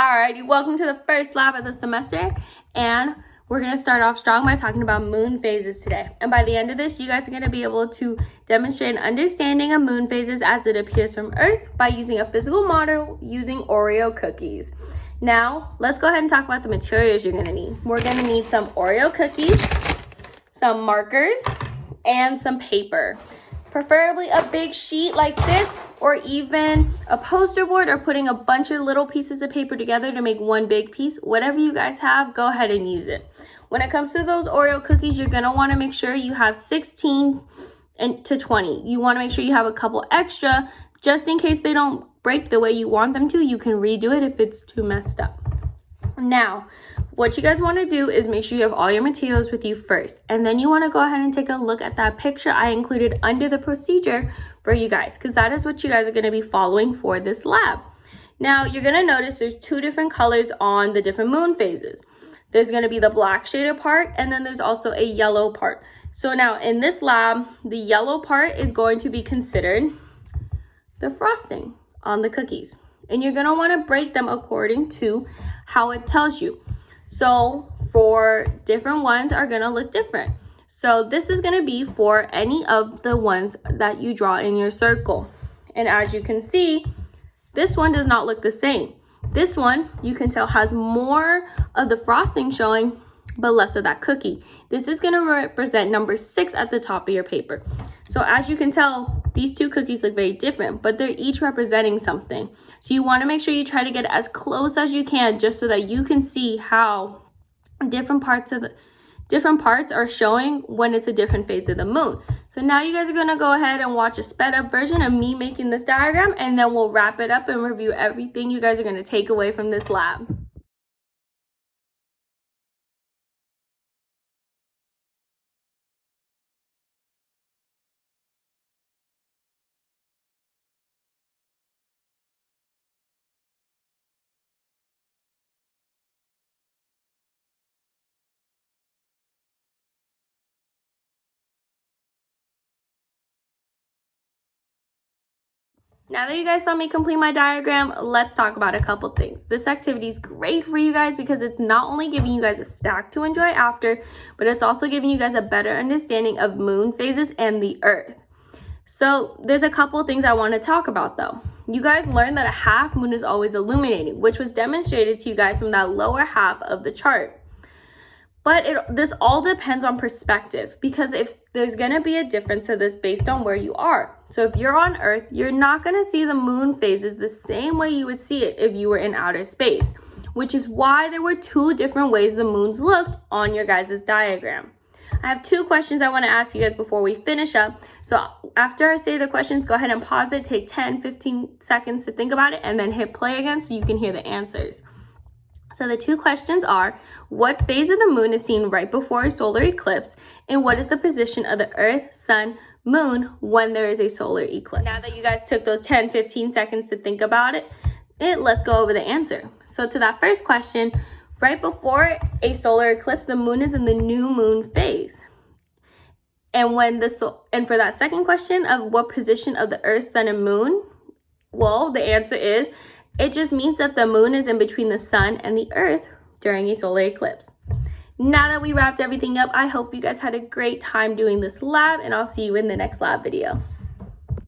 Alrighty, welcome to the first lab of the semester, and we're going to start off strong by talking about moon phases today. And by the end of this, you guys are going to be able to demonstrate an understanding of moon phases as it appears from Earth by using a physical model using Oreo cookies. Now, let's go ahead and talk about the materials you're going to need. We're going to need some Oreo cookies, some markers, and some paper. Preferably a big sheet like this, or even a poster board, or putting a bunch of little pieces of paper together to make one big piece. Whatever you guys have, go ahead and use it. When it comes to those Oreo cookies, you're gonna wanna make sure you have 16 to 20. You wanna make sure you have a couple extra, just in case they don't break the way you want them to. You can redo it if it's too messed up. Now, what you guys want to do is make sure you have all your materials with you first, and then you want to go ahead and take a look at that picture I included under the procedure for you guys, because that is what you guys are going to be following for this lab. Now, you're going to notice there's two different colors on the different moon phases. There's going to be the black shaded part, and then there's also a yellow part. So now in this lab, the yellow part is going to be considered the frosting on the cookies, and you're going to want to break them according to how it tells you. So for different ones are going to look different. So this is going to be for any of the ones that you draw in your circle. And as you can see, this one does not look the same. This one, you can tell, has more of the frosting showing, but less of that cookie. This is going to represent number 6 at the top of your paper. So as you can tell, these two cookies look very different, but they're each representing something. So you want to make sure you try to get as close as you can, just so that you can see how different parts are showing when it's a different phase of the moon. So now you guys are going to go ahead and watch a sped up version of me making this diagram, and then we'll wrap it up and review everything you guys are going to take away from this lab. Now that you guys saw me complete my diagram, let's talk about a couple things. This activity is great for you guys because it's not only giving you guys a stack to enjoy after, but it's also giving you guys a better understanding of moon phases and the Earth. So there's a couple things I want to talk about though. You guys learned that a half moon is always illuminating, which was demonstrated to you guys from that lower half of the chart. But this all depends on perspective, because if there's going to be a difference to this based on where you are. So if you're on Earth, you're not going to see the moon phases the same way you would see it if you were in outer space, which is why there were two different ways the moons looked on your guys' diagram. I have two questions I want to ask you guys before we finish up. So after I say the questions, go ahead and pause it, take 10-15 seconds to think about it, and then hit play again so you can hear the answers. So the two questions are, what phase of the moon is seen right before a solar eclipse, and what is the position of the Earth, Sun, Moon when there is a solar eclipse? Now that you guys took those 10-15 seconds to think about it, let's go over the answer. So to that first question, right before a solar eclipse, the moon is in the new moon phase. And for that second question of what position of the Earth, Sun, and Moon, well, the answer is, it just means that the moon is in between the sun and the Earth during a solar eclipse. Now that we wrapped everything up, I hope you guys had a great time doing this lab, and I'll see you in the next lab video.